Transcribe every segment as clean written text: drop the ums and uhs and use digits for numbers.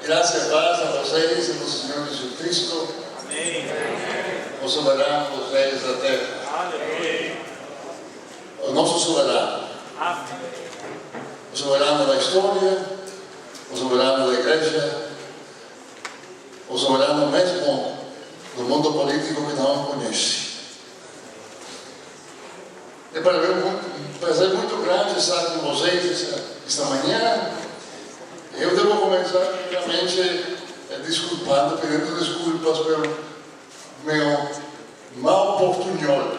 Graça e paz a vocês e ao Senhor Jesus Cristo. Amém. O soberano dos reis da terra. Aleluia. O nosso soberano. Amém. O soberano da história. O soberano da igreja. O soberano mesmo do mundo político que não conhece. É para mim um prazer muito grande estar com vocês esta manhã. Eu devo começar primeiramente desculpando, pedindo desculpas pelo meu mau portunhol.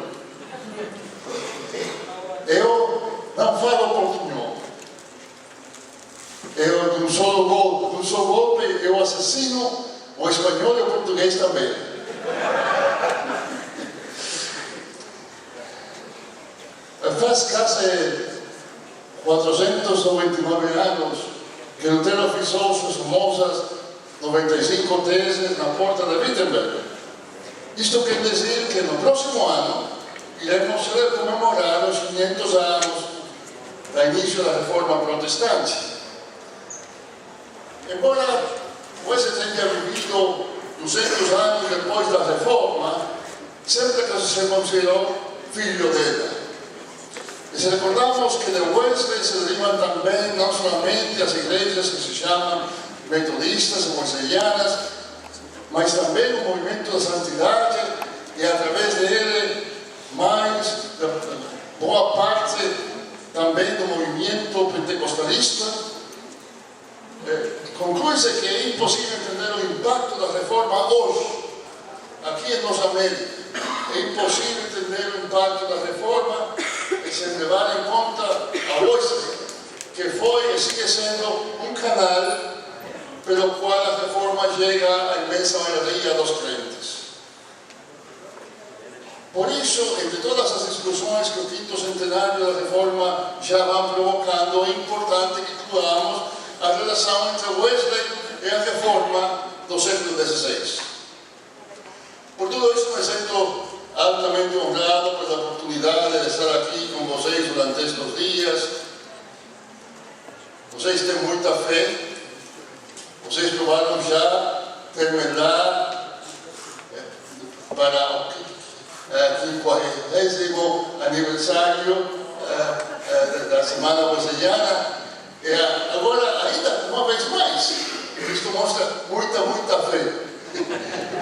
Eu não falo portunhol. Eu, de um só golpe, eu assassino o espanhol e o português também. Faz quase 499 anos que Lutero fixou suas famosas 95 teses na porta de Wittenberg. Isto quer dizer que no próximo ano iremos comemorar os 500 anos do início da Reforma Protestante. Embora você tenha vivido 200 anos depois da Reforma, sempre que se considerou filho dela. E se recordamos que de Wesley se derivam também não somente as igrejas que se chamam metodistas ou wesleyananas, mas também o movimento da santidade e através dele mais boa parte também do movimento pentecostalista. Conclui-se que é impossível entender o impacto da reforma hoje, aqui em nossa América. É impossível entender o impacto da reforma e sem levar em conta a Wesley, que foi e sigue sendo um canal pelo qual a reforma chega à imensa maioria dos crentes. Por isso, entre todas as discussões que o quinto centenário da reforma já vão provocando, é importante que incluamos a relação entre Wesley e a reforma do século XVI. Por tudo isso, me sinto altamente honrado pela oportunidade de estar aqui com vocês durante estes dias. Vocês têm muita fé, vocês provaram já terminar para o 40º aniversário da Semana Wesleyana. E agora, ainda uma vez mais, isto mostra muita fé,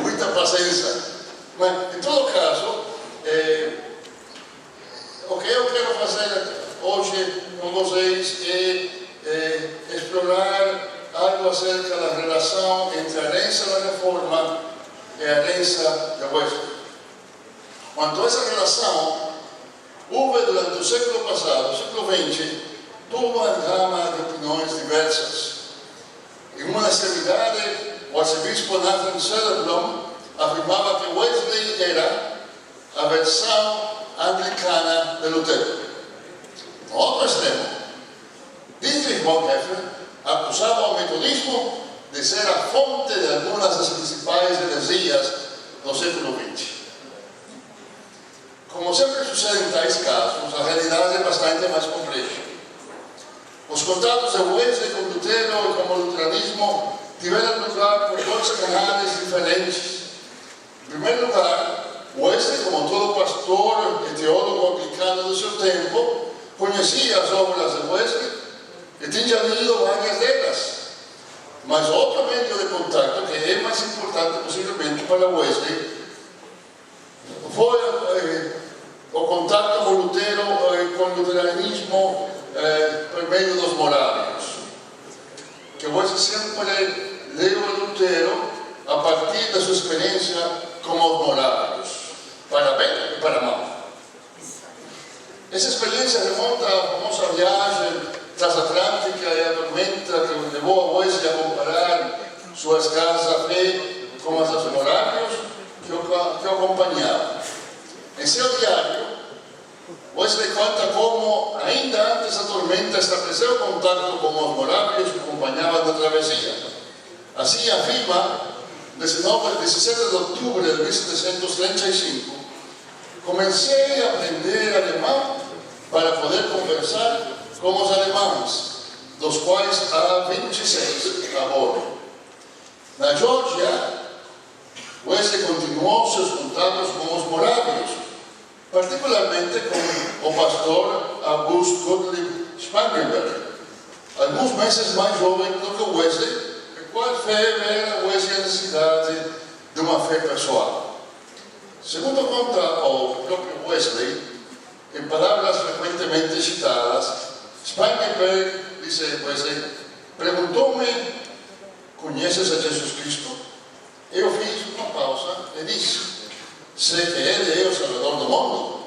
muita paciência. Mas, em todo caso, o que eu quero fazer hoje com vocês é explorar algo acerca da relação entre a herança da reforma e a herança da Wesley. Quanto a essa relação, houve durante o século passado, o século XX, uma gama de opiniões diversas. Em uma extremidade, o arcebispo Nathan Söderblom afirmava que Wesley era a versão anglicana de Lutero. No outro extremo, Dietrich Bonhoeffer acusava o metodismo de ser a fonte de algumas das principais heresias do século XX. Como sempre sucede em tais casos, a realidade é bastante mais complexa. Os contatos de Wesley com Lutero e com o luteranismo tiveram lugar por dois canais diferentes. Em primeiro lugar, Wesley, como todo pastor e teólogo anglicano do seu tempo, conhecia as obras de Wesley e tinha lido várias delas. Mas outro meio de contato, que é mais importante possivelmente para Wesley, foi o contato com Lutero e com o luteranismo por meio dos morários. Que Wesley sempre leu Lutero a partir da sua experiência com os morários, para bem e para mal. Essa experiência remonta à famosa viagem transatlântica e a tormenta que levou a Wesley a comparar suas casas a fé com as dos morários que o acompanhavam. Em seu diário, Wesley conta como, ainda antes da tormenta, estabeleceu contato com os morários que acompanhavam na travessia. Assim afirma, 17 de outubro de 1735, comecei a aprender alemão para poder conversar com os alemães, dos quais há 26 a bordo. Na Geórgia, Wesley continuou seus contatos com os morávios, particularmente com o pastor August Gottlieb Spangenberg, alguns meses mais jovem do que Wesley, e qual fé era Wesley a necessidade de uma fé pessoal. Segundo conta o próprio Wesley, em palavras frequentemente citadas, Spangenberg, dice Wesley, perguntou-me: conheces a Jesus Cristo? Eu fiz uma pausa e disse: sei que Ele é o Salvador do mundo.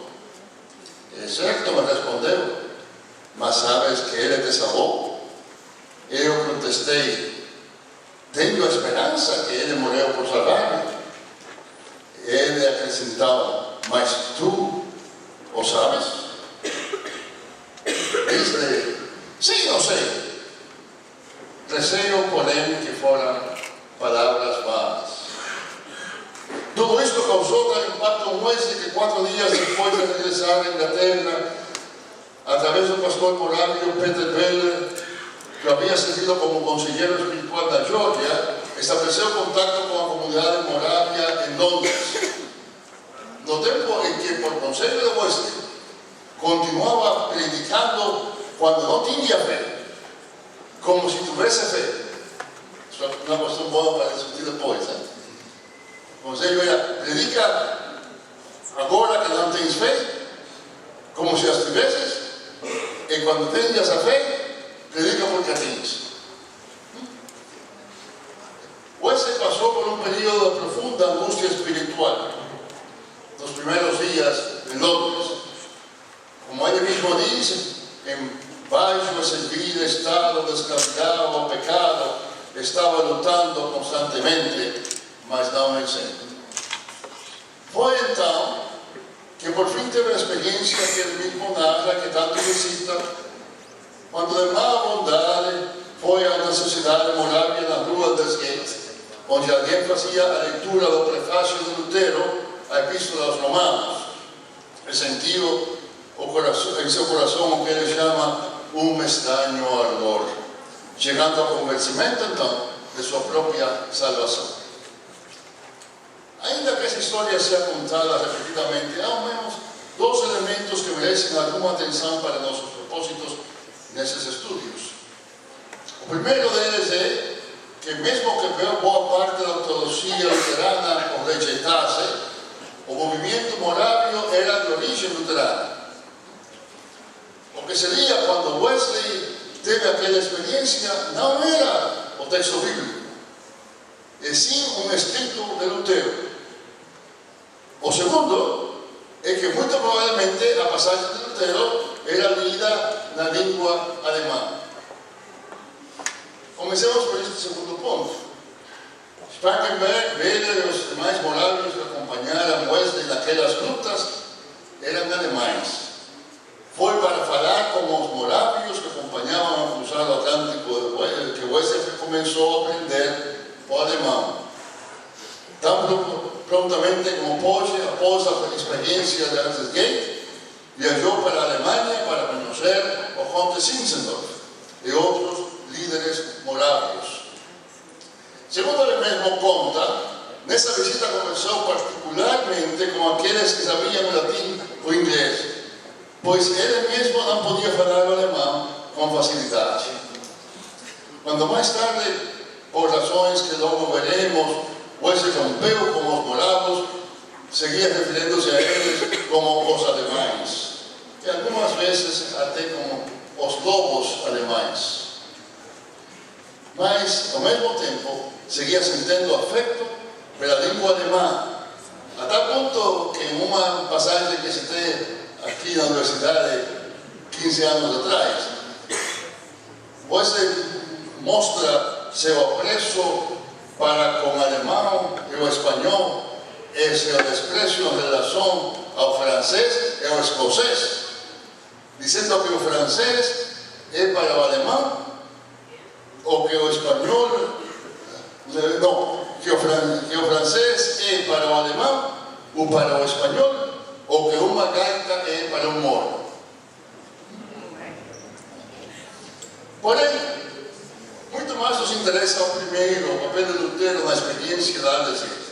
É certo, me respondeu, mas sabes que Ele te salvou? Eu contestei: tenho a esperança que Ele morreu por salvar-me. Ele acrescentou: mas tu o sabes? Disse: sim, eu sei. Receio, porém, que foram palavras vãs. Tudo isto causou tal impacto em Wesley que 4 dias depois de regressar à Inglaterra, através do pastor morável Peter Beller, que havia servido como conselheiro espiritual da Geórgia, estabeleceu contato com a comunidade morávia em Londres. No tempo em que, por conselho de Wesley, continuava predicando quando não tinha fé, como se tivesse fé. Isso é uma questão boa para discutir depois. O conselho era: predica agora que não tens fé, como se as tivesses, e quando tenhas a fé, predica porque a tens. Wesley passou por um período de profunda angústia espiritual nos primeiros dias em Londres. Como ele mesmo diz, em baixo e servil estado de escravidão ao pecado, estava lutando constantemente, mas não vencendo. Foi então que por fim teve a experiência que ele mesmo narra, que tanto visita, quando de má vontade foi à necessidade morávia na rua das Gates, onde alguém fazia a leitura do prefácio de Lutero à Epístola aos Romanos, e sentiu em seu coração o que ele chama um estranho ardor, chegando ao convencimento então de sua própria salvação. Ainda que essa história seja contada repetidamente, há ao menos 2 elementos que merecem alguma atenção para nossos propósitos nesses estudos. O primeiro deles é que, mesmo que boa parte da ortodoxia luterana o rejeitasse, o movimento morável era de origem luterana. O que seria quando Wesley teve aquela experiência não era o texto bíblico, e sim um escrito de Lutero. O segundo é que muito provavelmente a passagem de Lutero era lida na língua alemã. Comecemos por este segundo ponto. Spangenberg, Beller e os demais moráveis que acompanharam Wesley naquelas lutas eram alemães. Foi para falar com os morávios que acompanhavam a cruzada do Atlântico que Wesley começou a aprender o alemão. Tão prontamente como pôde, após a experiência de Aldersgate, viajou para a Alemanha para conhecer o Conde Zinzendorf e outros líderes morávios. Segundo ele mesmo conta, nessa visita conversou particularmente com aqueles que sabiam latim ou inglês, pois ele mesmo não podia falar o alemão com facilidade. Quando mais tarde, por razões que logo veremos, Wesley rompeu com os moravos, seguia referindo-se a eles como os alemães, e algumas vezes até como os lobos alemães. Mas, ao mesmo tempo, seguia sentindo afeto pela língua alemã, a tal ponto que em uma passagem que citei aqui na universidade 15 anos atrás, Wesley mostra seu apreço para com o alemão e o espanhol e seu desprezo em relação ao francês e ao escocês, dizendo que o francês é para o alemão o que o espanhol, não, que o francês é para o alemão ou para o espanhol, ou que uma gaita é para um moro. Porém, muito mais nos interessa o papel de Lutero na experiência da Aldesgueta.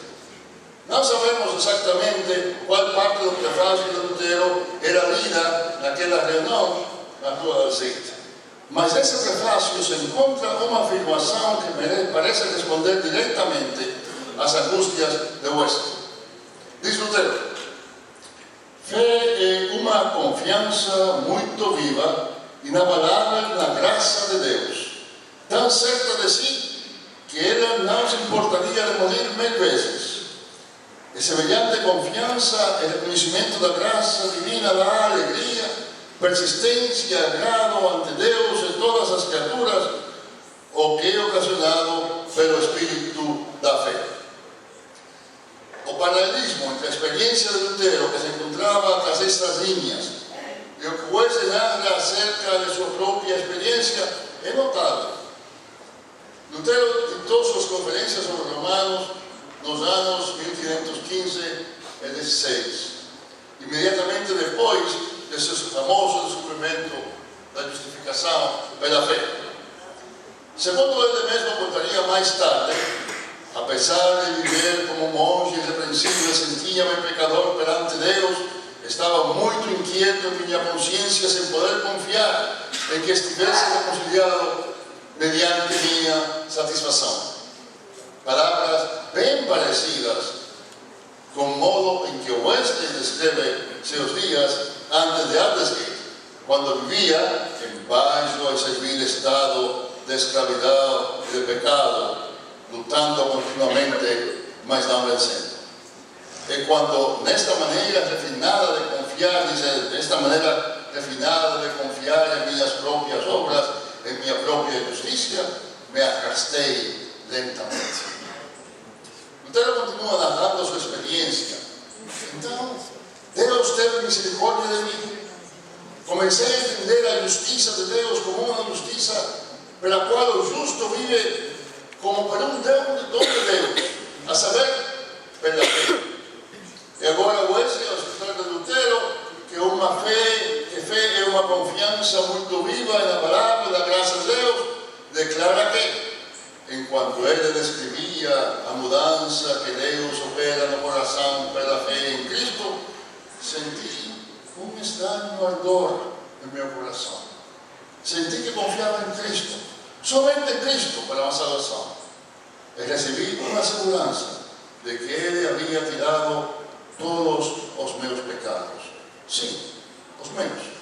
Não sabemos exatamente qual parte do prefácio de Lutero era lida naquela reunião na rua da Aldesgueta. Mas nesse prefácio se encontra uma afirmação que me parece responder diretamente às angústias de Wesley. Diz Lutero: fé é uma confiança muito viva, inabalável na graça de Deus, tão certa de si que ela não se importaria de morrer 1000 vezes. E semelhante confiança é reconhecimento da graça divina, da alegria, persistência, agrado ante Deus e todas as criaturas, o que é ocasionado pelo espírito da fé. O paralelismo entre a experiência de Lutero, que se encontrava tras estas linhas, e o que Wesley narra acerca de sua própria experiência é notável. Lutero ditou suas conferências sobre Romanos nos anos 1515 e 16, imediatamente depois de seu famoso descobrimento da justificação pela fé. Segundo ele mesmo contaria mais tarde, apesar de viver como monge irrepreensível, sentia-me pecador perante Deus, estava muito inquieto em minha consciência, sem poder confiar em que estivesse reconciliado mediante minha satisfação. Palavras bem parecidas com o modo em que Wesley descreve seus dias antes de Aldesgueta, quando vivia embaixo desse vil estado de escravidão e de pecado, lutando continuamente, mas não vencendo. E quando, nesta maneira refinada de confiar, diz ele, nesta maneira refinada de confiar em minhas próprias obras, em minha própria justiça, me arrastei lentamente. Lutero continua narrando sua experiência. Então, Deus teve misericórdia de mim. Comecei a entender a justiça de Deus como uma justiça pela qual o justo vive como por um dom de Deus, a saber, pela fé. E agora Wesley, ao escritor de Lutero, que fé é uma confiança muito viva na palavra da graça de Deus, declara que, enquanto ele descrevia a mudança que Deus opera no coração pela fé em Cristo, senti um estranho ardor no meu coração. Senti que confiava em Cristo, somente em Cristo para a salvação. E recebi uma segurança de que Ele havia tirado todos os meus pecados. Sim, os meus.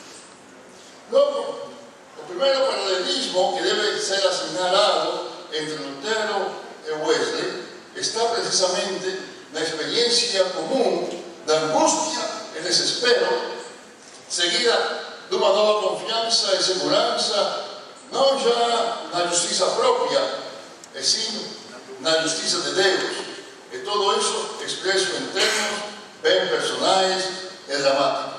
Logo, o primeiro paralelismo que deve ser assinalado entre Lutero e Wesley está precisamente na experiência comum da angústia e desespero, seguida de uma nova confiança e segurança, não já na justiça própria, e sim na justiça de Deus. E tudo isso expresso em termos bem personais e dramáticos.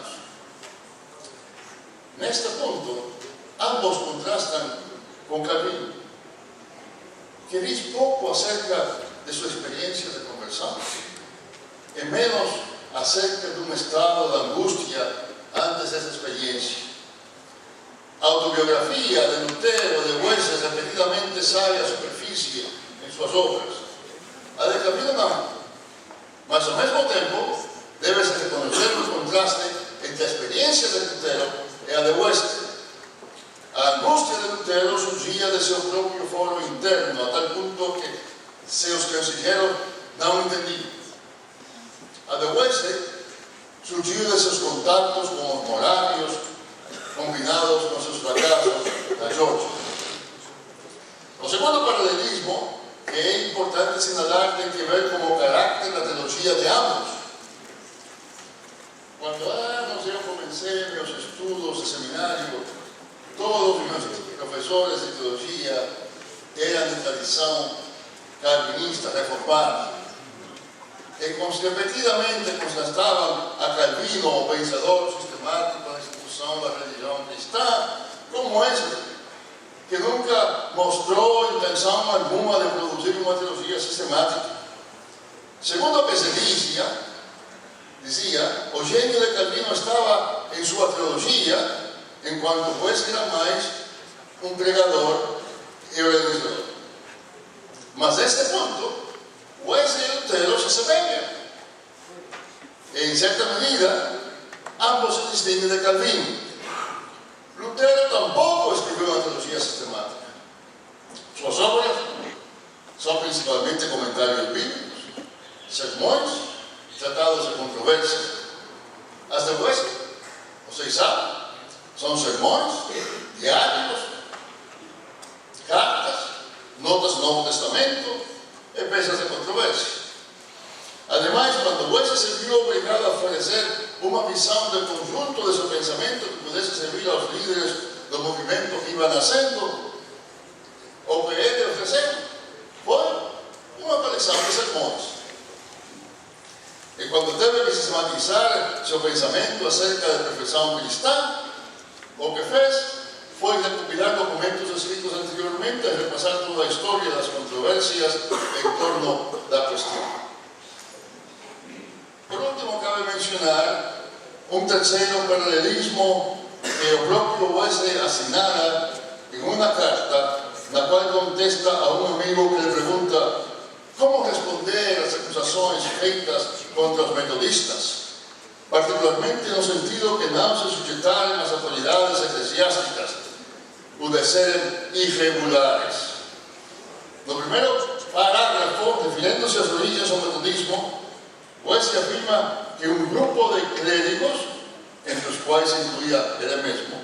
Neste ponto, ambos contrastam com Calvino, que diz pouco acerca de sua experiência de conversão, e menos acerca de um estado de angústia antes dessa experiência. A autobiografia de Lutero e de Wesley repetidamente sai à superfície em suas obras. A de Calvino não. Mas, ao mesmo tempo, deve-se reconhecer o contraste entre a experiência de Lutero e a de Wesley. A angústia de Lutero surgia de seu próprio foro interno, a tal ponto que seus conselheiros não entendiam. A de Wesley surgiu de seus contatos com os morários, combinados com seus fracassos na Geórgia. O segundo paralelismo, que é importante assinalar, tem que ver com o caráter da teologia de ambos. Quando eu comecei meus estudos de seminário, todos os meus professores de teologia eram de tradição calvinista reformada. E repetidamente contrastavam a Calvino, o pensador sistemático da instituição da religião cristã, como esse, que nunca mostrou intenção alguma de produzir uma teologia sistemática. Segundo o que se dizia, o gênio de Calvino estava em sua teologia, enquanto Wesley era mais um pregador e organizador. Mas a este punto, Wesley y Lutero se asemejan. En cierta medida, ambos se distinguen de Calvino. Lutero tampoco escribió una teología sistemática. Sus obras son principalmente comentarios bíblicos, sermones, tratados de controversia. Hasta Wesley, ustedes saben, son sermones, diarios, cartas, notas del Nuevo Testamento, piezas de controversia. Además, cuando Wesley se vio obligado a ofrecer una visión del conjunto de su pensamiento que pudiese servir a los líderes del movimiento que iban haciendo, o que él ofrecer, fue una colección de sermones. Y cuando debe sistematizar su pensamiento acerca de la perfección cristiana, lo que fue recopilar documentos escritos anteriormente y repasar toda la historia de las controversias en torno a la cuestión. Por último, cabe mencionar un tercero paralelismo que el propio Wesley asignara en una carta, la cual contesta a un amigo que le pregunta cómo responder a las acusaciones feitas contra los metodistas, particularmente en el sentido que no se sujetaran las autoridades eclesiásticas o de ser irregulares. Lo primero parágrafo, refiriéndose a sus orígenes al metodismo, Wesley afirma que un grupo de clérigos, entre los cuales se incluía él mismo,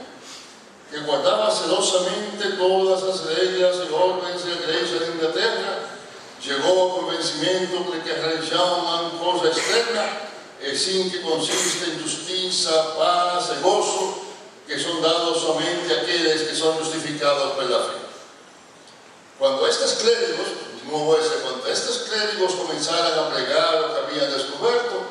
que guardaba celosamente todas las reglas y órdenes de la Iglesia de Inglaterra, llegó al convencimiento de que realizaban una cosa externa, sin que consiste en justicia, paz y gozo, que son dados solamente a aquellos que son justificados por la fe. Cuando estos clérigos, cuando estos clérigos comenzaron a pregar lo que habían descubierto,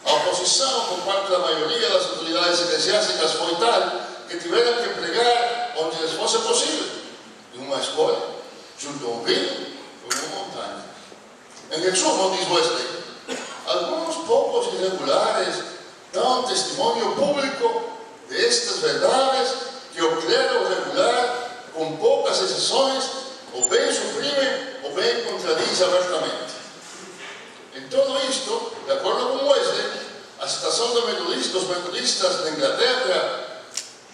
la oposición por parte de la mayoría de las autoridades eclesiásticas fue tal que tuvieron que pregar donde les fuese posible, en una escuela, junto a un río o en una montaña. En resumen, dice Wesley, algunos pocos irregulares dan testimonio público de estas verdades que el clero regular, con pocas excepciones, o bien suprime o bien contradice abiertamente. En todo esto, de acuerdo con Wesley, la situación de los metodistas de Inglaterra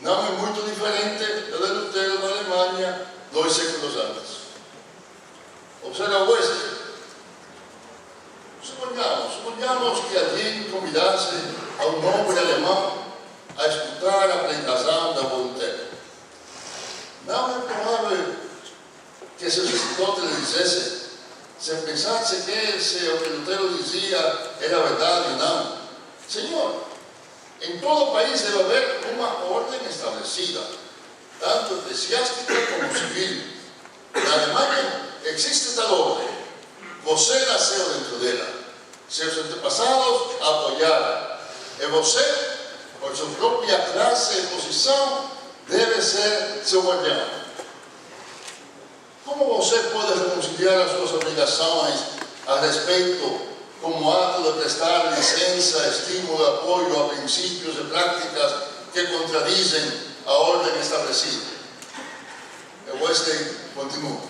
no es muy diferente de la de Lutero en Alemania 2 siglos antes. Observa Wesley. Supongamos que alguien convidase a un hombre alemán a escuchar la predicación de Lutero. No es probable que si el sacerdote le dijese, si pensase que lo que Lutero decía era verdad y no. Señor, en todo país debe haber una orden establecida, tanto eclesiástica como civil. En Alemania existe tal orden. Você nació dentro de ella. Seus antepasados apoyaron. Y você, por su propia clase y posición, debe ser su guardián. ¿Cómo você puede reconciliar as suas obrigações a respeito como acto de prestar licencia, estímulo, apoyo a principios y prácticas que contradicen a orden establecida? Wesley continúa.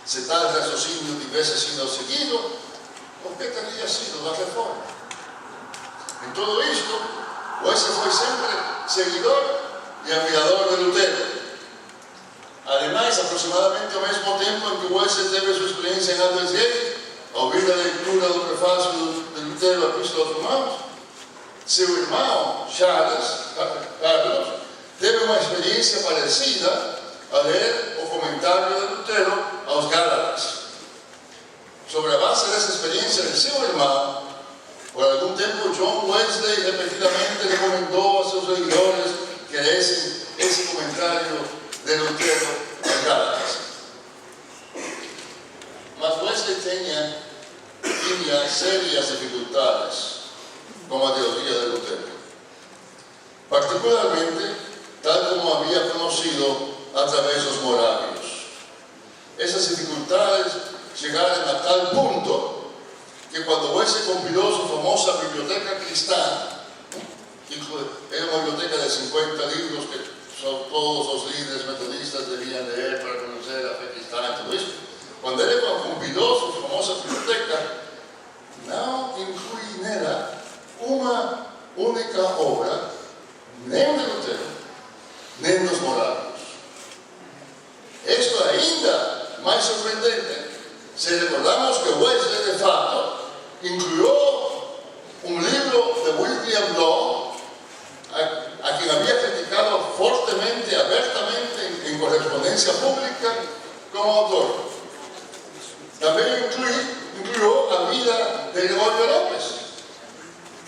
Si tal raciocinio hubiese sido seguido, ¿por qué tendría sido la reforma? En todo esto, Wesley fue siempre seguidor y admirador de Lutero. Además, aproximadamente al mismo tiempo en que Wesley tuvo su experiencia en Aldersgate, a oír la lectura del prefacio de Lutero a Epístola a los Romanos, su hermano Carlos tuvo una experiencia parecida a leer el comentario de Lutero a los Gálatas. Sobre la base de esa experiencia de su hermano, por algún tiempo John Wesley repetidamente recomendó a sus seguidores que leesen ese comentario de Lutero a Gálatas. Mas Wesley tenía serias dificultades con la teoría de Lutero, particularmente tal como había conocido a través de los moravios. Esas dificultades llegaron a tal punto que cuando Wesley compiló su famosa biblioteca cristiana, era una biblioteca de 50 libros que todos los líderes metodistas debían leer para conocer la fe cristiana y todo esto, quando ele compilou sua famosa biblioteca, não inclui nela uma única obra, nem de Lutero, nem dos morávios. Isto é ainda mais surpreendente se recordamos que Wesley, de fato, incluyó un libro de William Law, a quien había criticado fuertemente, abiertamente, en correspondencia pública como autor. También incluyó la vida de Gregorio López,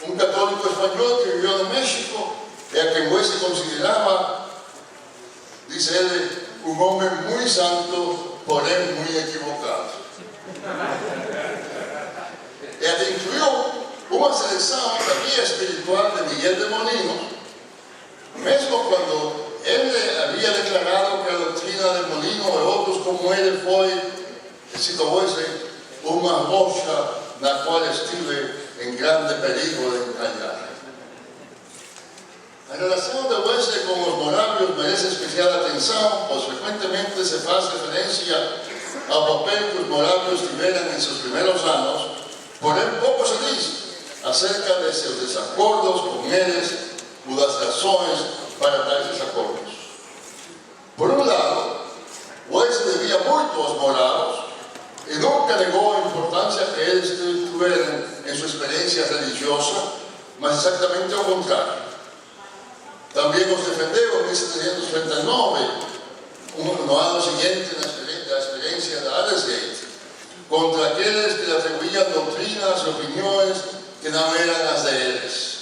un católico español que vivió en México y a quien Wesley consideraba, dice él, un hombre muy santo, por él muy equivocado. Y hasta incluyó una selección da vida espiritual de Miguel de Molinos, mesmo cuando él había declarado que la doctrina de Molino y otros como él fue, cito Wesley, una rocha na cual estuve en grande peligro de encallar. La relación de Wesley con los morávios merece especial atención, pues frecuentemente se hace referencia al papel que los morávios tuvieron en sus primeros años, por él poco se dice acerca de sus desacuerdos con ellos y las razones para tais desacuerdos. Por un lado, Wesley debía mucho a los morávios y nunca negó la importancia que ellos tuvieron en su experiencia religiosa, mas exactamente lo contrario. También los defendió en 1739, no año siguiente, la experiencia de Aldersgate, contra aquellos que le atribuían doctrinas y opiniones que no eran las de ellos.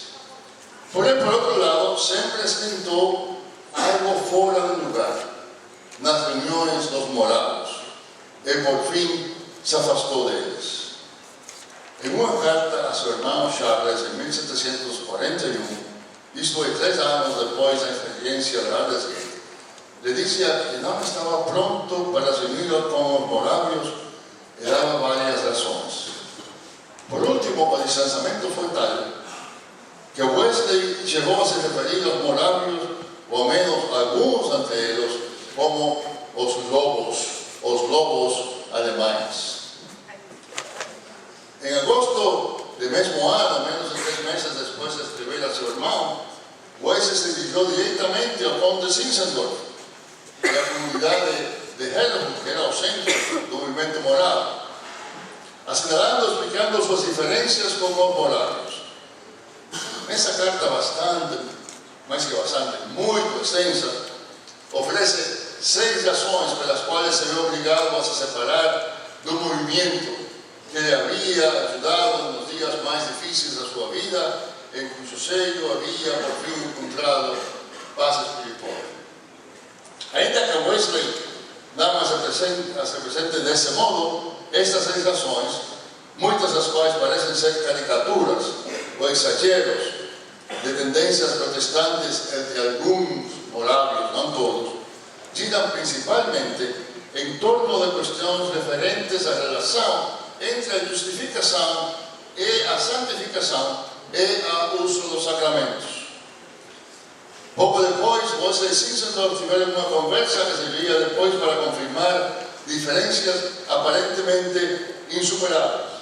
Por otro lado, siempre sentó algo fuera de lugar en las reuniones los morávios y por fin se afastó de ellos. En una carta a su hermano Charles en 1741, esto es 3 años después de la experiencia de Aldersgate, le decía que no estaba pronto para reunirlo con los morávios y daba varias razones. Por último, el distanciamiento fue tal que Wesley llegó a se referir a los morávios, o al menos algunos entre ellos, como los lobos alemanes. En agosto del mismo año, menos de 3 meses después de escribir a su hermano, Wesley se dirigió directamente al conde Zinzendorf, a la comunidad de Helmut, que era el centro del movimiento morávico, señalando, explicando sus diferencias con los morávios. Esa carta muy extensa, ofrece 6 razones por las cuales se ve obligado a se separar de un movimiento que le había ayudado en los días más difíciles de su vida, en cuyo sello había por fin encontrado paz espiritual. Ainda que Wesley nada más se presente de ese modo, estas 6 razones, muchas de las cuales parecen ser caricaturas o exageros de tendencias protestantes entre algunos morávios, no todos, giran principalmente en torno de cuestiones referentes a la relación entre la justificación y la santificación y el uso de los sacramentos. Poco después, Wesley y Zinzendorf tuvieron una conversa que serviría después para confirmar diferencias aparentemente insuperables.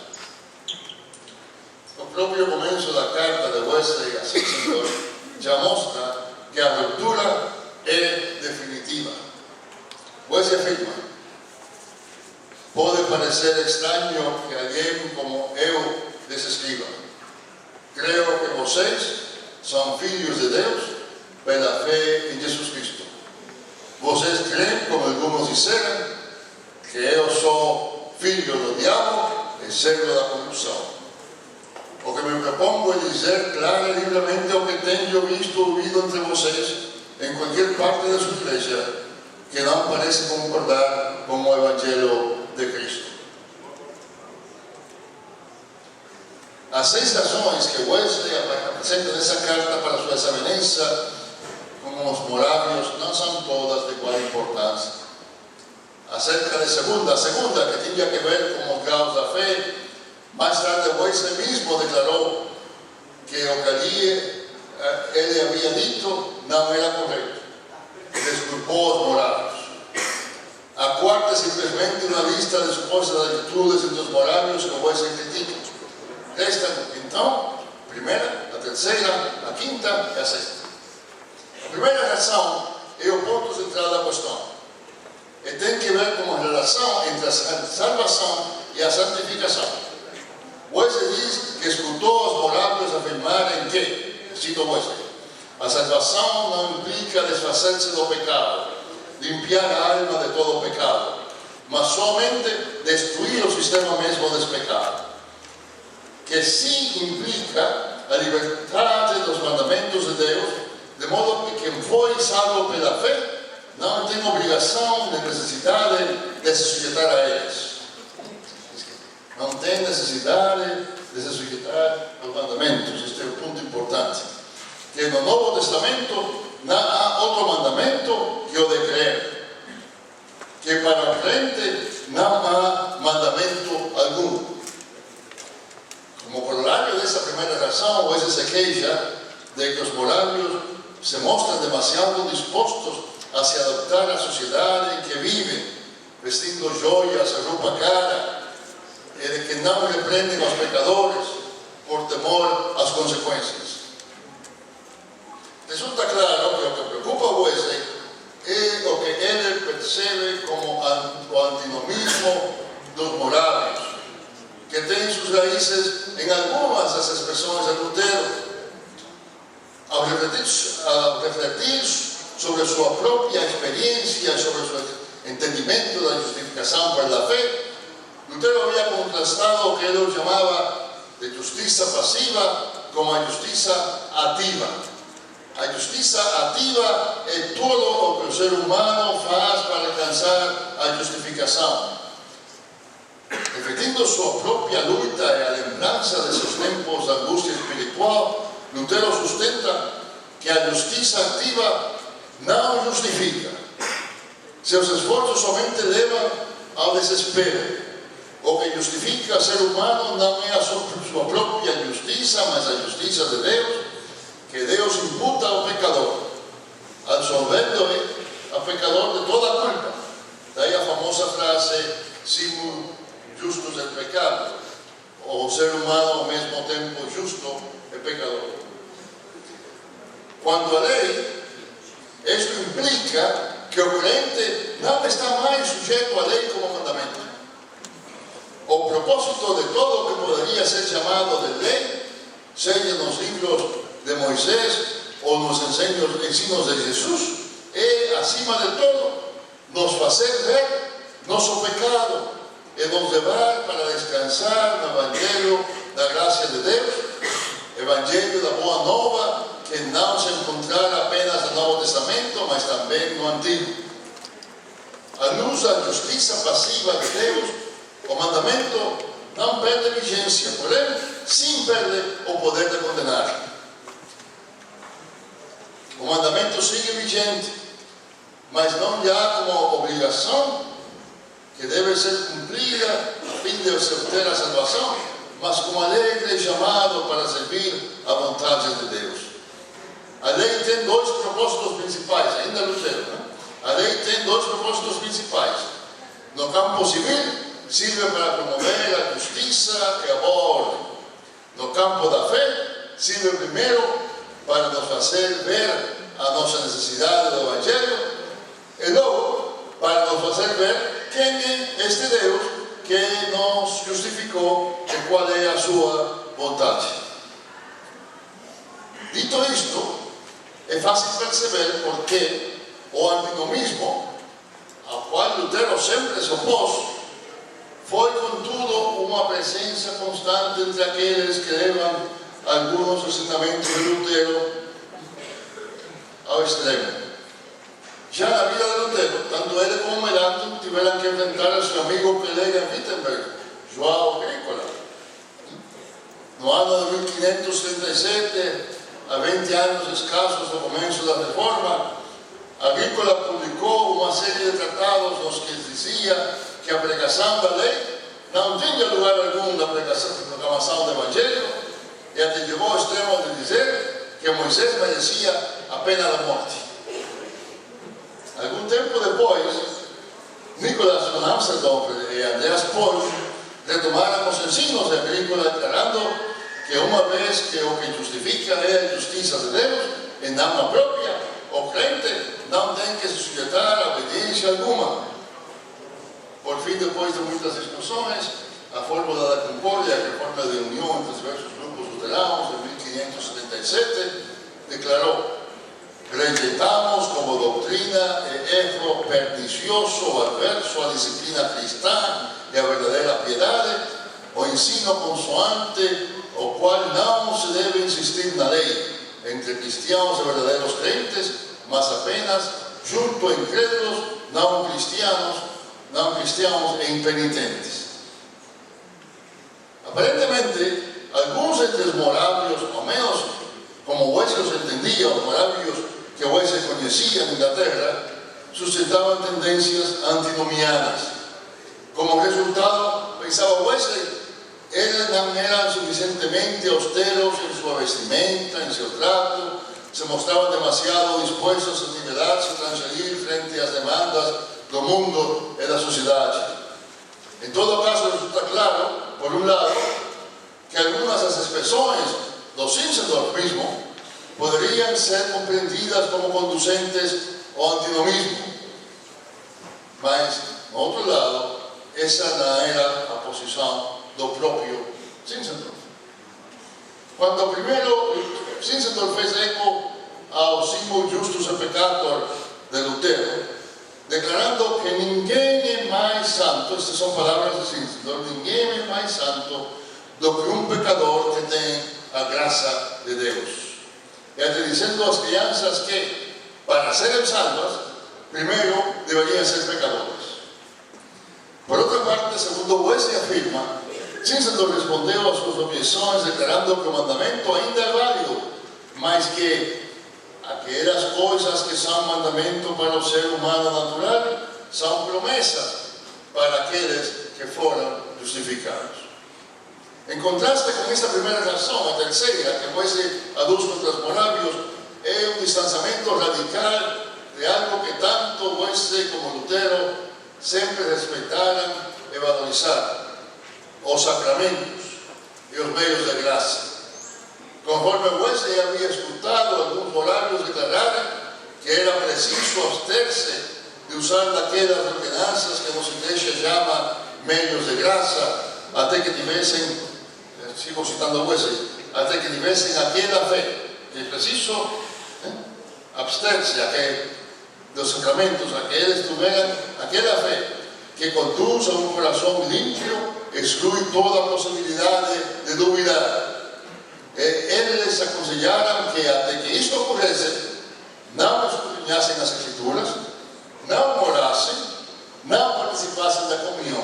El propio comienzo de la carta de Wesley a Zinzendorf ya muestra que la ruptura es definitiva. Wesley afirma: puede parecer extraño que alguien como yo les escriba. Creo que vocês son filhos de Dios pela fe en Jesús Cristo. Vocês creen, como algunos disseram, que yo soy filho do diabo e servo da corrupção. O que me propongo es dizer clara y libremente o que tengo visto o oído entre vocês en cualquier parte de su iglesia que no parece concordar con el Evangelio de Cristo. Las 6 razones que Wesley presenta en esa carta para su desavenencia con los morávios no son todas de igual importancia. Acerca de segunda que tenía que ver con los grados de fe, más tarde Wesley mismo declaró que lo que él le había dicho no era correcto. Desculpó a los morávios. A quarta, simplesmente uma lista de supostas atitudes dos moráveis que você critica. Resta, então, a primeira, a terceira, a quinta e a sexta. A primeira razão é o ponto central da questão. E tem que ver com a relação entre a salvação e a santificação. Wesley diz que escutou os moráveis afirmarem que, cito Wesley, a salvação não implica desfazer-se do pecado, limpiar a alma de todo pecado, mas somente destruir o sistema mesmo desse pecado, que sim implica a liberdade dos mandamentos de Deus, de modo que quem foi salvo pela fé não tem obrigação nem necessidade de se sujeitar a eles. Não tem necessidade de se sujeitar aos mandamentos. Este é o ponto importante. Que no Novo Testamento não há outro mandamento que o de crer. Que para o crente não há mandamento algum. Como corolário dessa primeira razão, hoje se queixa de que os moráveis se mostram demasiado dispostos a se adaptar à sociedade em que vivem, vestindo joias, roupa cara, e de que não repreendem os pecadores por temor às consequências. Resulta claro que o que preocupa a Wesley é o que ele percebe como o antinomismo dos moráveis, que tem suas raízes em algumas das expressões de Lutero. Ao refletir sobre sua própria experiência, sobre seu entendimento da justificação pela fé, Lutero havia contrastado o que ele chamava de justiça passiva com a justiça ativa. A justiça ativa é tudo o que o ser humano faz para alcançar a justificação. Refletindo sua própria luta e a lembrança de seus tempos de angústia espiritual, Lutero sustenta que a justiça ativa não justifica. Seus esforços somente levam ao desespero. O que justifica o ser humano não é a sua própria justiça, mas a justiça de Deus, que Deus imputa ao pecador, absolvendo-o a pecador de toda a culpa. Daí a famosa frase, simul justus et peccator, o ser humano ao mesmo tempo justo e pecador. Quanto à lei, isto implica que o crente não está mais sujeito à lei como mandamento. O propósito de todo o que poderia ser chamado de lei, seja nos livros de Moisés ou nos ensinos de Jesus, é, acima de todo, nos fazer ver nosso pecado e nos levar para descansar no Evangelho da graça de Deus, Evangelho da Boa Nova, que não se encontrará apenas no Novo Testamento, mas também no Antigo. À luz da justiça passiva de Deus, o mandamento não perde vigência, porém, sim perde o poder de condenar. O mandamento sigue vigente, mas não há como obrigação que deve ser cumprida a fim de obter a salvação, mas como alegre chamado para servir a vontade de Deus. A lei tem dois propósitos principais, ainda Lutero, né? A lei tem dois propósitos principais. No campo civil, serve para promover a justiça e a boa ordem. No campo da fé, serve primeiro para nos fazer ver a nossa necessidade do Evangelho e logo para nos fazer ver quem é este Deus que nos justificou e qual é a sua vontade. Dito isto, é fácil perceber porque o antinomismo, ao qual Lutero sempre se opôs, foi, contudo, uma presença constante entre aqueles que levam alguns ensinamentos de Lutero ao extremo. Já na vida de Lutero, tanto ele como Melanchthon tiveram que enfrentar a seu amigo colega em Wittenberg, João Agrícola. No ano de 1537, a 20 anos escassos do começo da Reforma, Agrícola publicou uma série de tratados nos que dizia que a pregação da lei não tinha lugar algum na proclamação do Evangelho e até chegou ao extremo de dizer que Moisés merecia a pena da morte. Algum tempo depois, Nicolás von Amsterdam e Andreas Polk retomaram os ensinos de Agrícola, declarando que uma vez que o que justifica é a justiça de Deus, em alma própria, o crente não tem que se sujeitar a obediência alguma. Por fim, depois de muitas discussões, a fórmula da concórdia, a reforma de união entre os diversos grupos luteranos, em 1577, declarou: rejeitamos como doutrina e erro pernicioso, adverso à disciplina cristã e à verdadeira piedade, o ensino consoante, o qual não se deve insistir na lei entre cristãos e verdadeiros crentes, mas apenas junto a incrédulos, não cristãos e impenitentes. Aparentemente, alguns entre os morávios, ao menos como Wesley os entendia, os morávios que Wesley conhecia na Inglaterra, sustentavam tendências antinomianas. Como resultado, pensava Wesley, eles não eram suficientemente austeros em sua vestimenta, em seu trato, se mostravam demasiado dispostos a nivelar-se e transferir frente às demandas do mundo e da sociedade. Em todo caso, resulta claro, por um lado, que algumas das expressões do Zinzendorfismo poderiam ser compreendidas como conducentes ao antinomismo. Mas, por outro lado, essa não era a posição do próprio Zinzendorf. Quando primeiro Zinzendorf fez eco ao Simul Justus et Peccator de Lutero, declarando que ninguém é mais santo, estas são palavras de Zinzendorf, ninguém é mais santo do que um pecador que tem a graça de Deus. E até dizendo às crianças que, para serem salvas, primeiro deveriam ser pecadores. Por outra parte, segundo Wesley afirma, Zinzendorf respondeu às suas objeções declarando que o mandamento ainda é válido, mas que aquelas coisas que são mandamento para o ser humano natural são promessas para aqueles que foram justificados. Em contraste com esta primeira razão, a terceira, que Wesley aduz contra os morávios, é um distanciamento radical de algo que tanto Wesley como Lutero sempre respeitaram e valorizaram: os sacramentos e os meios de graça. Conforme Wesley havia escutado alguns morávios declararem que era preciso abster-se de usar daquelas ordenanças que nossa igreja chama meios de graça, até que tivessem, sigo citando Wesley, até que tivessem aquela fé, que é preciso abster-se dos sacramentos, a que eles tiveram aquela fé que conduz a um coração límpido, exclui toda a possibilidade de duvidar. Eles aconselharam que até que isto ocorresse, não escudrinhassem as Escrituras, não orassem, não participassem da comunhão.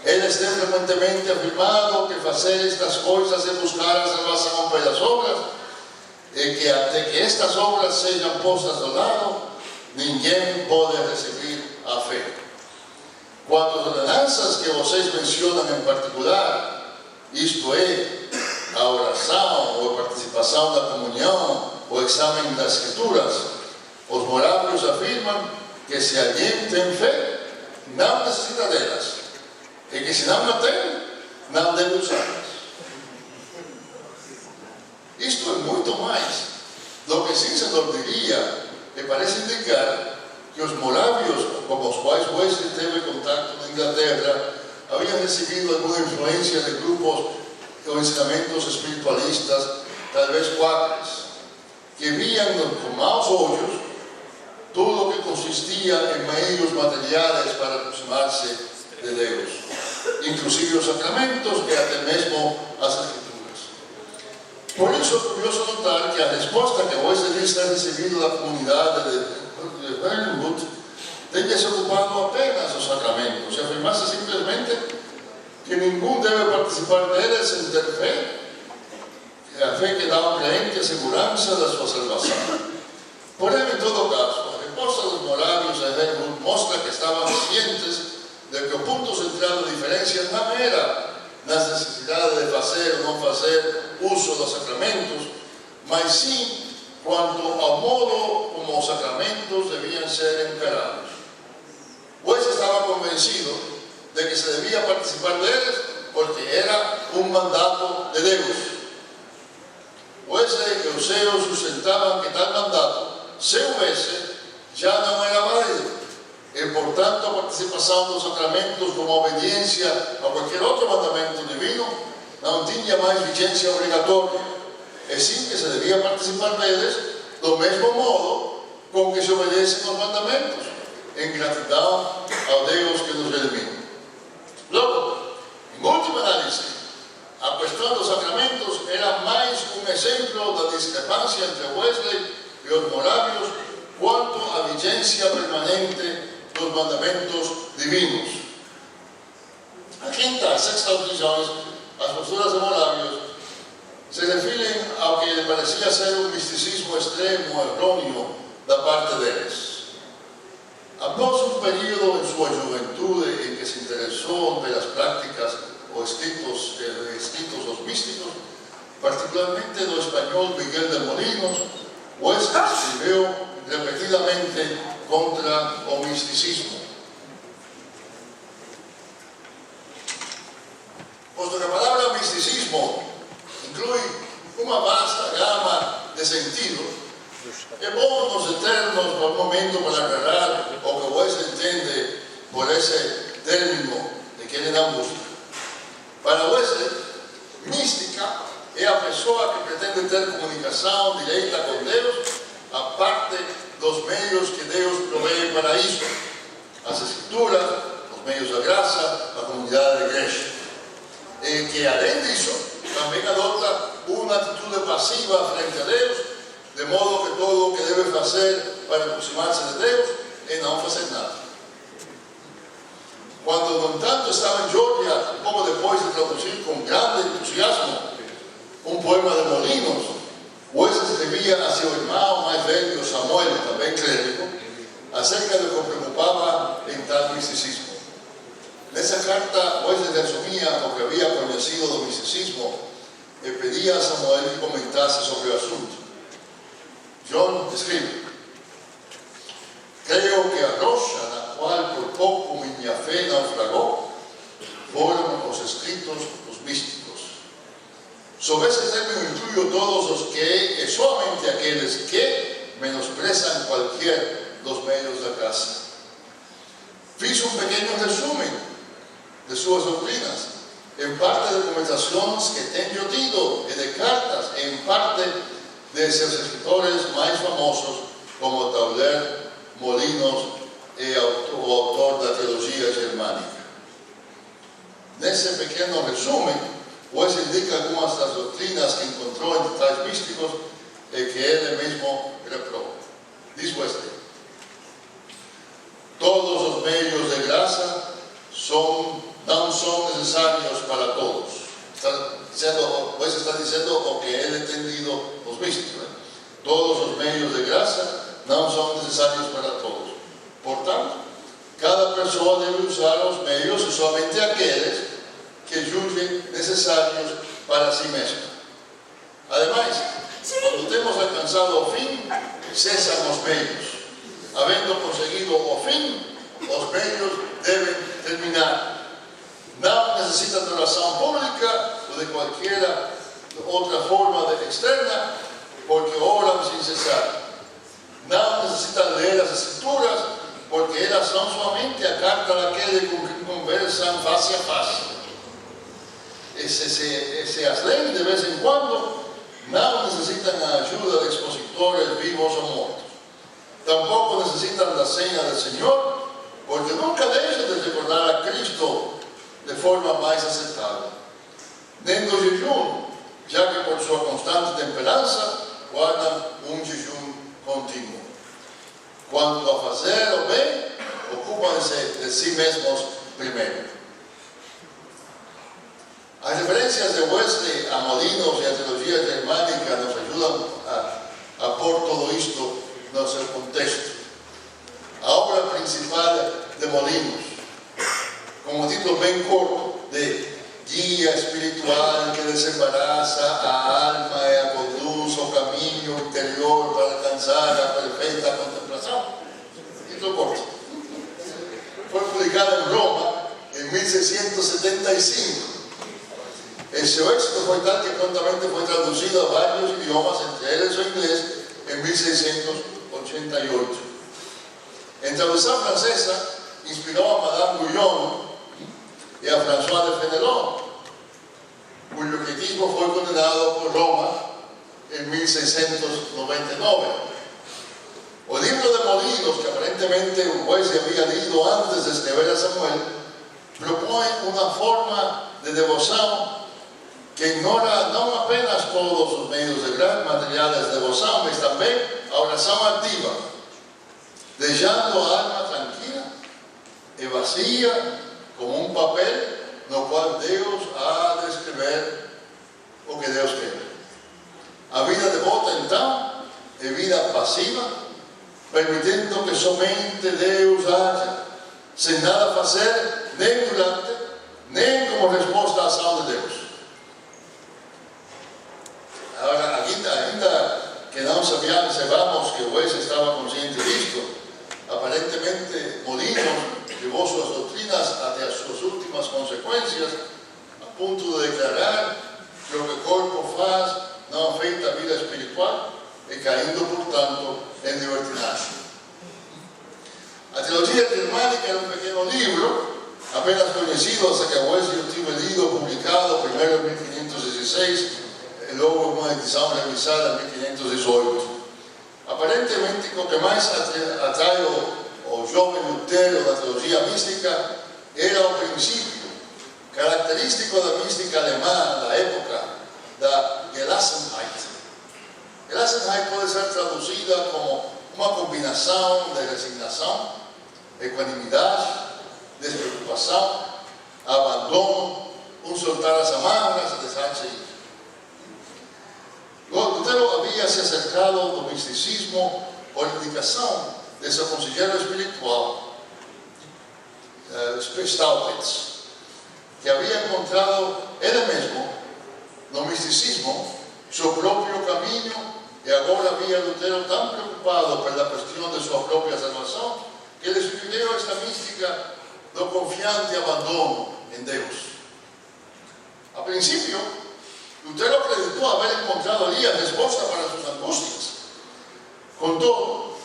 Eles têm frequentemente afirmado que fazer estas coisas é buscar a salvação pelas obras, e que até que estas obras sejam postas ao lado, ninguém pode receber a fé. Quanto às ordenanças que vocês mencionam em particular, isto é, a oração, ou a participação da comunhão, o exame das Escrituras, os morávios afirmam que se alguém tem fé, não necessita delas, e que se não tem, não deve usá-las. Isto é muito mais do que Zinzendorf diria, e parece indicar que os morávios, com os quais Wesley teve contato na Inglaterra, haviam recebido alguma influência de grupos ou ensinamentos espiritualistas, talvez quakers, que viam com maus olhos tudo o que consistia em meios materiais para aproximar-se de Deus, inclusive os sacramentos e até mesmo as Escrituras. Por isso é curioso notar que a resposta que Wesley diz ter recebido da comunidade de Bernwood tenha se ocupado apenas dos sacramentos e afirmasse simplesmente que ninguém deve participar deles sem ter fé, a fé que dá ao crente a segurança da sua salvação. Porém, em todo caso, a resposta dos morávios de Bernwood mostra que estavam cientes de que o ponto central da diferença não era nas necessidades de fazer ou não fazer uso dos sacramentos, mas sim quanto ao modo como os sacramentos deviam ser encarados. Wesley estaba convencido de que se debía participar de él porque era un mandato de Dios. Wesley y Eusebio sustentaban que tal mandato, se hubiese, ya no era válido. E por tanto, a participação dos sacramentos como obediência a qualquer outro mandamento divino não tinha mais vigência obrigatória. E sim que se devia participar deles do mesmo modo com que se obedecem os mandamentos, em gratidão ao Deus que nos redimiu. Logo, em última análise, a questão dos sacramentos era mais um exemplo da discrepância entre Wesley e os morávios quanto à vigência permanente dos mandamentos divinos. A quinta e sexta opiniões, as posturas de morávios, se referem ao que lhe parecia ser um misticismo extremo, errôneo, da parte deles. Após um período em sua juventude em que se interessou pelas práticas ou escritos dos místicos, particularmente do espanhol Miguel de Molinos, Wesley escreveu repetidamente contra o misticismo. Posto que a palavra misticismo inclui uma vasta gama de sentidos, é bom nos determos por um momento para aclarar o que Wesley entende por esse término de que ele não busca. Para Wesley, mística é a pessoa que pretende ter comunicação direta com Deus a parte dos meios que Deus provee para isso. As Escrituras, os meios da graça, a comunidade da igreja. E que, além disso, também adota uma atitude passiva frente a Deus, de modo que todo o que deve fazer para aproximar-se de Deus é não fazer nada. Quando, no entanto, estava em Geórgia, pouco depois de traduzir com grande entusiasmo um poema de Molinos, Wesley escrevia a seu irmão mais velho, Samuel, também clérigo, acerca do que o preocupava em tal misticismo. Nessa carta, Wesley resumia o que havia conhecido do misticismo e pedia a Samuel que comentasse sobre o assunto. John escreve: creio que a rocha na qual por pouco minha fé naufragou foram os escritos dos místicos. Sob esse termo incluyo todos os que, e somente aqueles que, menosprezam qualquer dos meios da graça. Fiz um pequeno resumo de suas doutrinas, em parte de conversações que tenho tido e de cartas, em parte de seus escritores mais famosos, como Tauler, Molinos e o autor da teologia germânica. Nesse pequeno resumo, Wesley indica algumas das doutrinas que encontrou entre tais místicos e que ele mesmo reprova. Diz Wesley: todos os meios de graça não são necessários para todos. Wesley está dizendo o que ele tem dito aos místicos. Todos os meios de graça não são necessários para todos. Portanto, cada pessoa deve usar os meios e somente aqueles que julguem necessários para si mesma. Ademais, quando temos alcançado o fim, cessam os meios. Havendo conseguido o fim, os meios devem terminar. Não necessitam de oração pública ou de qualquer outra forma externa, porque oram sem cessar. Não necessitam ler as Escrituras, porque elas são somente a carta daquele com quem conversam face a face. E se as leem de vez em quando, não necessitam a ajuda de expositores vivos ou mortos. Tampouco necessitam da cena do Senhor, porque nunca deixam de recordar a Cristo de forma mais aceitável. Nem do jejum, já que por sua constante temperança guardam um jejum contínuo. Quanto a fazer o bem, ocupam-se de si mesmos primeiro. As referências de Wesley a Molinos e a teologia germânica nos ajudam a pôr tudo isto no seu contexto. A obra principal de Molinos, com um título bem curto, de Guia Espiritual que desembaraça a alma e a conduz ao caminho interior para alcançar a perfeita contemplação. Título curto. Foi publicada en Roma en 1675. Ese éxito fue tal que prontamente fue traducido a varios idiomas, entre ellos el inglés, en 1688. En traducción francesa, inspiró a Madame Guyon y a François de Fenelon, cuyo quietismo fue condenado por Roma en 1699. O el libro de Molinos, que aparentemente un juez había leído antes de escribir a Samuel, propone una forma de devoción que ignora no apenas todos los medios de gran materiales de devoción, mas también a oración activa, dejando a alma tranquila y vacía como un papel no cual Dios ha de escribir o que Dios quiere. A vida devota, então, é vida pasiva, permitiendo que somente Deus haja, sem nada fazer, nem durante, nem como resposta à ação de Deus. Agora, ainda que não sabemos que o juez estava consciente disto, aparentemente Molinos llevou suas doutrinas até as suas últimas consequências, a ponto de declarar que o que o corpo faz não afeta a vida espiritual e caindo, portanto, em libertinagem. A teologia germânica era um pequeno livro, apenas conhecido hasta que a juez eu tive lido, publicado primeiro em 1516, e logo uma edição revisada em 1518. Aparentemente, o que mais atrai o jovem Lutero da teologia mística era o princípio característico da mística alemã da época, da Gelassenheit. Gelassenheit pode ser traduzida como uma combinação de resignação, equanimidade, despreocupação, abandono, soltar as amarras, deixar-se ir. Lutero havia se acercado do misticismo por indicação de seu conselheiro espiritual, Staupitz, que havia encontrado ele mesmo no misticismo seu próprio caminho, e agora havia Lutero tão preocupado pela questão de sua própria salvação que ele escreveu esta mística do confiante abandono em Deus. A princípio, Lutero acreditou haver encontrado ali a resposta para suas angústias. Contudo,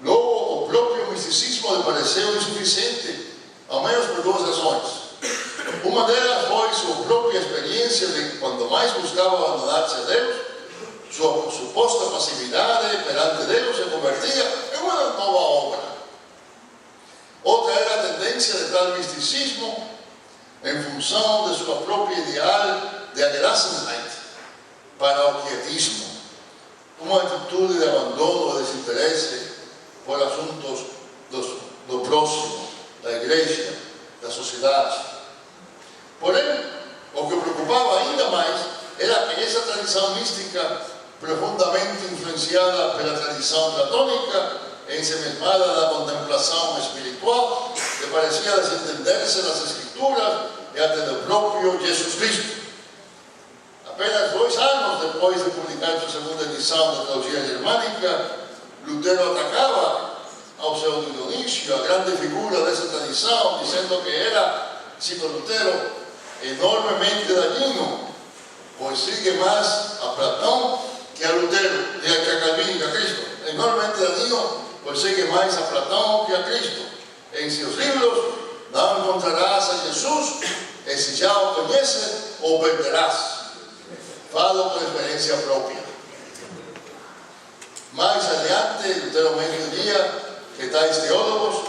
logo o próprio misticismo lhe pareceu insuficiente, ao menos por duas razões. Uma delas foi sua própria experiência de que, quando mais buscava abandonar-se a Deus, sua suposta passividade perante Deus se convertia em uma nova obra. Outra era a tendência de tal misticismo em função de sua própria ideal de Gelassenheit para o quietismo, uma atitude de abandono e desinteresse por assuntos do próximo, da igreja, da sociedade. Porém, o que o preocupava ainda mais era que essa tradição mística, profundamente influenciada pela tradição platônica e ensemesmada da contemplação espiritual, que parecia desentender-se das Escrituras e até do próprio Jesus Cristo. Apenas 2 anos depois de publicar sua segunda edição da teologia germânica, Lutero atacava ao seu Dionísio, a grande figura dessa tradição, dizendo que era, cito Lutero, enormemente dañino, pois sigue mais a Platão que a Lutero, que a Calvino, que a Cristo. Enormemente dañino, pois sigue mais a Platão que a Cristo. Em seus livros não encontrarás a Jesus, e se já o conheces, o perderás. Falo por experiência própria. Mais adiante, Lutero mesmo diria que tais teólogos,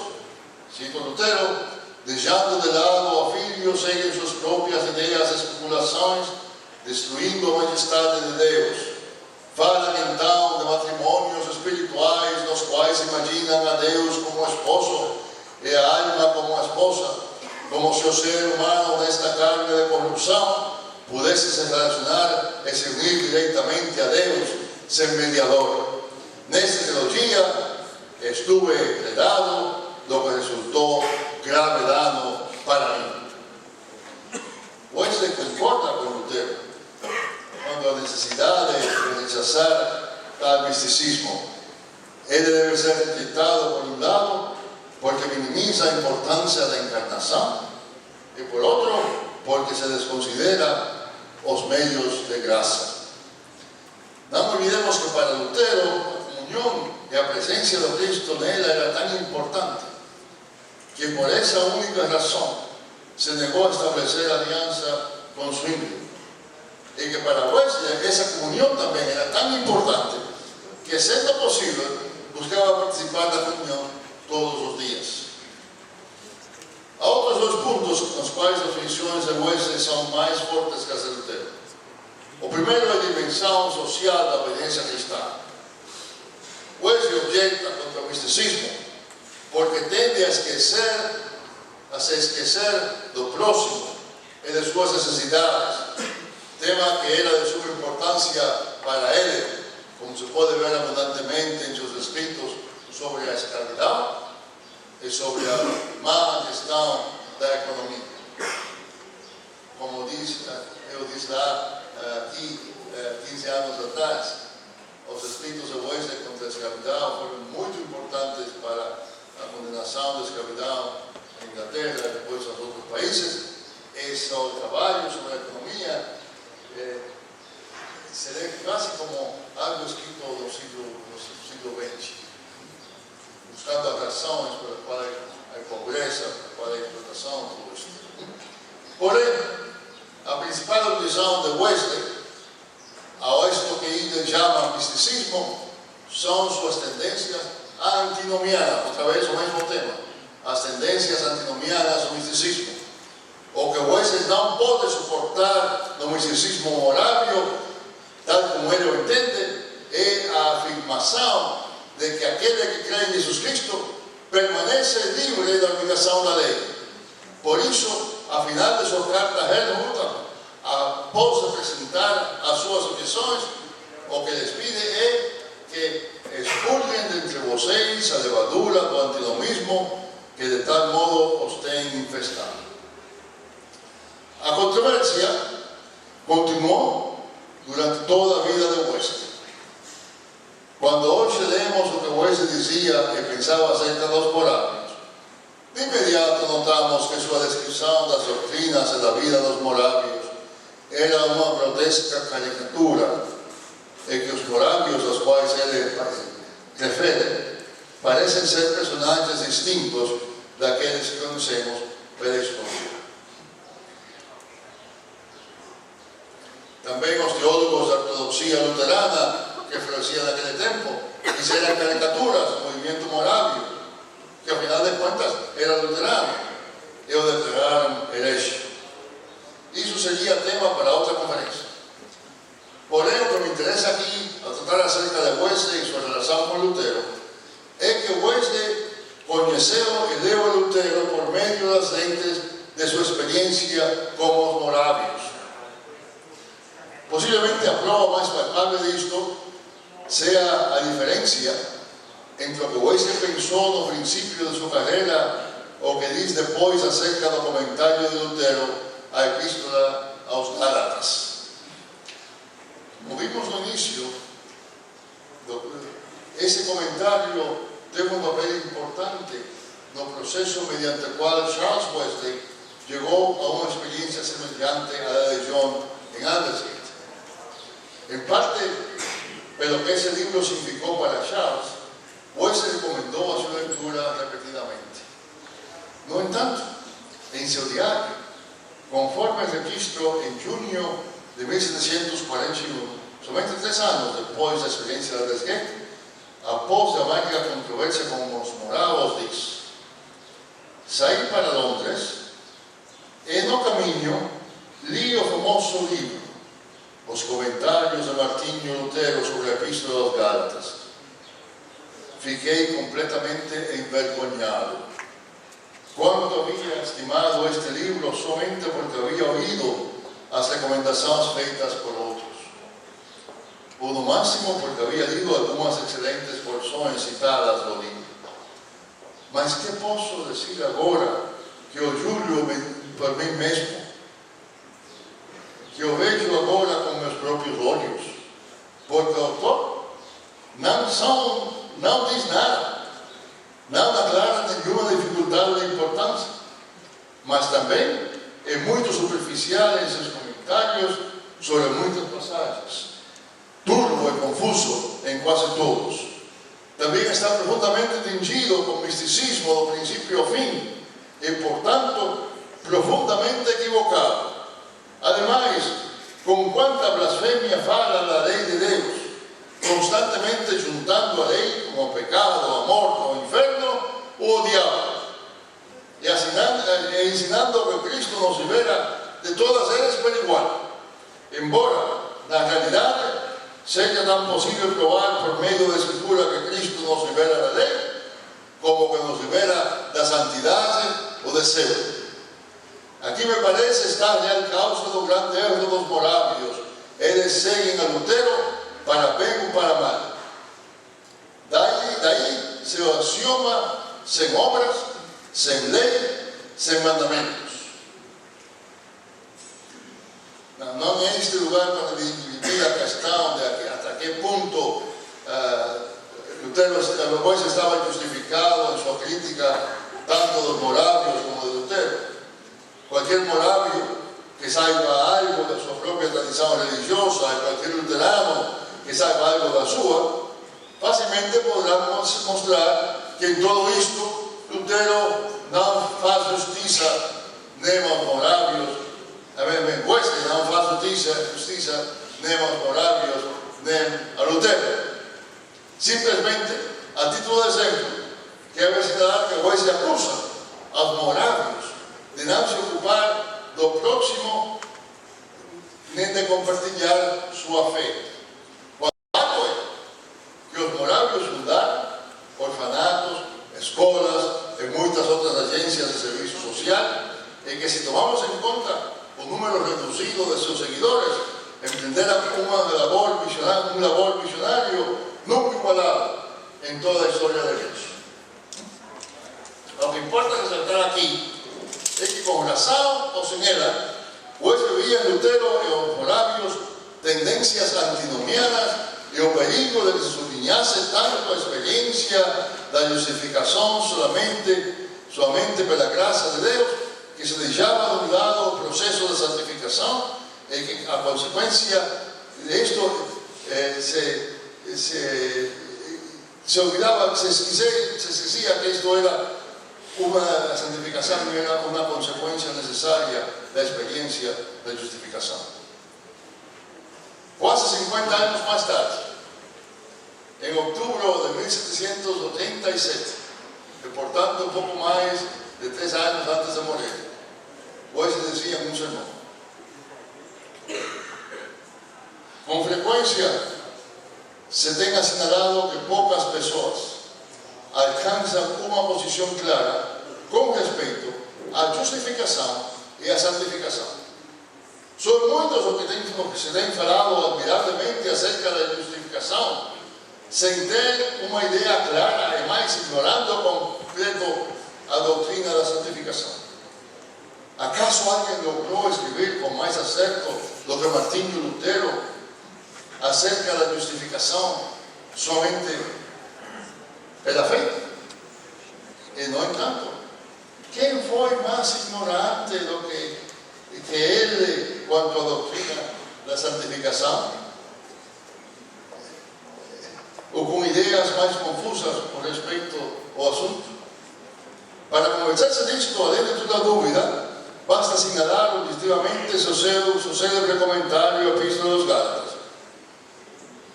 cito Lutero, deixando de lado o Filho, seguem suas próprias ideias e especulações, destruindo a majestade de Deus. Falam então de matrimônios espirituais, nos quais imaginam a Deus como esposo e a alma como a esposa, como se o ser humano nesta carne de corrupção pudesse se relacionar e se unir diretamente a Deus sem mediador. Nesta teologia estuve enredado, lo que resultou grave dano para mim. Hoje se concorda com Lutero quando a necessidade de rechazar tal misticismo ele deve ser rejeitado por um lado porque minimiza la importancia de la encarnación, y por otro, porque se desconsidera los medios de gracia. No olvidemos que para Lutero la comunión y la presencia de Cristo en él era tan importante que por esa única razón se negó a establecer alianza con Zwingli. Y que para Wesley esa comunión también era tan importante que, siendo posible, buscaba participar de la comunión todos los días. Há outros dois puntos nos quais as definições de Wesley são mais fortes que as de Lutero. O primeiro é a dimensão social da obediência cristã. Wesley objeta contra o misticismo porque tende a se esquecer do próximo e de suas necessidades, tema que era de suma importância para ele, como se pode ver abundantemente em seus escritos sobre a escravidão e sobre a má gestão da economia. Como eu disse lá aqui 15 anos atrás, os escritos de Wesley contra a escravidão foram muito importantes para a condenação da escravidão em Inglaterra e depois nos outros países. E seu trabalho sobre a economia se lê quase como algo escrito no século XX, buscando as razões pelas quais a pobreza, pelas quais a explotação, tudo isso. Porém, a principal objeção de Wesley a esto que ele chama misticismo são suas tendências antinomianas, outra vez o mesmo tema, as tendências antinomianas do misticismo. O que Wesley não pode suportar no misticismo morável, tal como ele o entende, é a afirmação de que aquele que crê em Jesus Cristo permanece livre da obrigação da lei. Por isso, ao final de sua carta a Helmut, após apresentar as suas objeções, o que lhes pide é que expurguem de entre vocês a levadura do antinomismo que de tal modo os tem infestado. A controvérsia continuou durante toda a vida de Wesley. Quando hoje lemos o que Wesley dizia e pensava acerca dos moráveis, de imediato notamos que sua descrição das doutrinas e da vida dos moráveis era uma grotesca caricatura e que os moráveis aos quais ele refere parecem ser personagens distintos daqueles que conhecemos pela história. Também os teólogos da ortodoxia luterana que floresciam naquele tempo fizeram caricaturas do movimento morável, que ao final de contas era luterano, e o declararam herege. Isso seria tema para outra conferência. Porém, o que me interessa aqui, ao tratar acerca de Wesley e sua relação com Lutero, é que Wesley conheceu e leu a Lutero por meio das lentes de sua experiência com os moráveis. Possivelmente a prova mais palpável disto seja a diferença entre o que Wesley pensou no princípio de sua carreira ou o que diz depois acerca do comentário de Lutero à Epístola aos Gálatas. Como vimos no início, esse comentário teve um papel importante no processo mediante o qual Charles Wesley chegou a uma experiência semelhante à de John em Aldersgate. Em parte, pelo que esse livro significou para Charles, Wesley recomendou a sua leitura repetidamente. No entanto, em seu diário, conforme registrou em junho de 1741, somente 3 anos depois da experiência de Aldersgate, após a amarga controvérsia com os moravos, diz: saí para Londres e no caminho li o famoso livro, os comentários de Martinho Lutero sobre a Epístola aos Gálatas. Fiquei completamente envergonhado. Quanto havia estimado este livro somente porque havia ouído as recomendações feitas por outros. Ou no máximo porque havia lido algumas excelentes porções citadas do livro. Mas que posso dizer agora que eu julgo por mim mesmo? Que eu vejo agora com meus próprios olhos? Porque o autor não diz nada. não declara nenhuma dificuldade de importância, mas também é muito superficial em seus comentários sobre muitas passagens. Turvo e confuso em quase todos. Também está profundamente tingido com misticismo do princípio ao fim e, portanto, profundamente equivocado. Ademais, com quanta blasfêmia fala da lei de Deus, constantemente juntando a lei como o pecado, a morte, o inferno ou o diabo, e ensinando que Cristo nos libera de todas elas por igual, embora, na realidade, seja tão possível provar por meio da Escritura que Cristo nos libera da lei, como que nos libera da santidade ou do céu. Aqui me parece estar já a causa do grande erro dos morávios. Eles seguem a Lutero para bem ou para mal. Daí seu axioma sem obras, sem lei, sem mandamentos. Não é este lugar para dividir a questão de até que ponto Lutero estava justificado em sua crítica tanto dos morávios como de Lutero. Qualquer morávio que saiba algo da sua própria tradição religiosa, e qualquer luterano que saiba algo da sua, facilmente poderá mostrar que em todo isto Lutero não faz justiça nem aos morávios, Wesley não faz justiça nem aos morávios, nem a Lutero. Simplesmente, a título de exemplo, quero ensinar que Wesley acusa aos morávios de não se ocupar do próximo nem de compartilhar sua fé. O fato é que os morávios fundaram orfanatos, escolas e muitas outras agências de serviço social, e que, se tomamos em conta o número reduzido de seus seguidores, entenderam um labor missionário nunca igualado em toda a história de Deus. O que importa ressaltar aqui é que, com razão ou sem ela, Wesley via em Lutero e os morávios tendências antinomianas e o perigo de que se sublinhasse tanto a experiência da justificação somente pela graça de Deus, que se deixava de um lado o processo de santificação, e que a consequência disto se olvidava, se esquecia que isto era a santificação era uma consequência necessária da experiência da justificação. Quase 50 anos mais tarde, em outubro de 1787, e portanto um pouco mais de 3 anos antes de morrer, Wesley dizia em um sermão: com frequência se tem assinalado que poucas pessoas alcançam uma posição clara com respeito à justificação e à santificação. São muitos os que se têm falado admiravelmente acerca da justificação, sem ter uma ideia clara e mais ignorando completo a doutrina da santificação. Acaso alguém logrou escrever com mais acerto do que Martinho Lutero acerca da justificação somente pela fé? E, no entanto, quem foi mais ignorante do que ele quanto à doutrina da santificação? Ou com ideias mais confusas com respeito ao assunto? Para convencer-se disto, além de toda dúvida, basta assinalar objetivamente seu célebre comentário à Epístola dos Gálatas.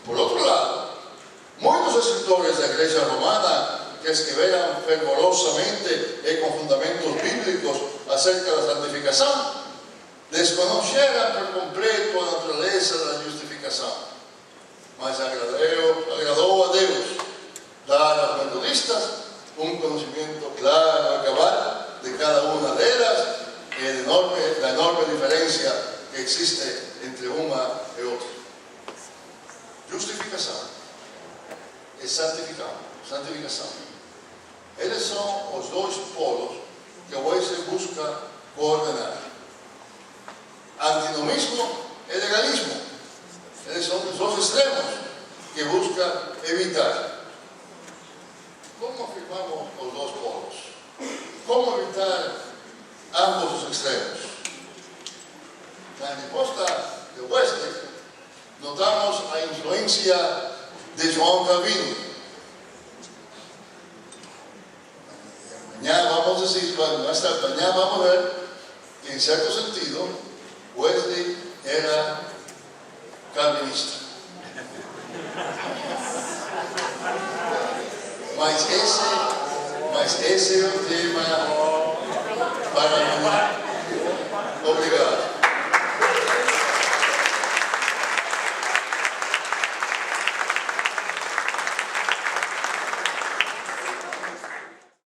Por outro lado, muitos escritores da Igreja Romana que escreveram fervorosamente e com fundamentos bíblicos acerca da santificação, desconheceram por completo a natureza da justificação, mas agradou a Deus dar aos metodistas um conhecimento claro e cabal de cada uma delas e da enorme diferença que existe entre uma e outra. Justificação e santificação. Eles são os dois polos que Wesley busca coordenar. Antinomismo e legalismo. Eles são os dois extremos que busca evitar. Como afirmamos os ¿Cómo evitar ambos sus extremos? En la costa de Wesley notamos la influencia de João Calvino. Mañana vamos a decir, mañana vamos a ver que en cierto sentido Wesley era calvinista. Mas esse é o tema para amanhã.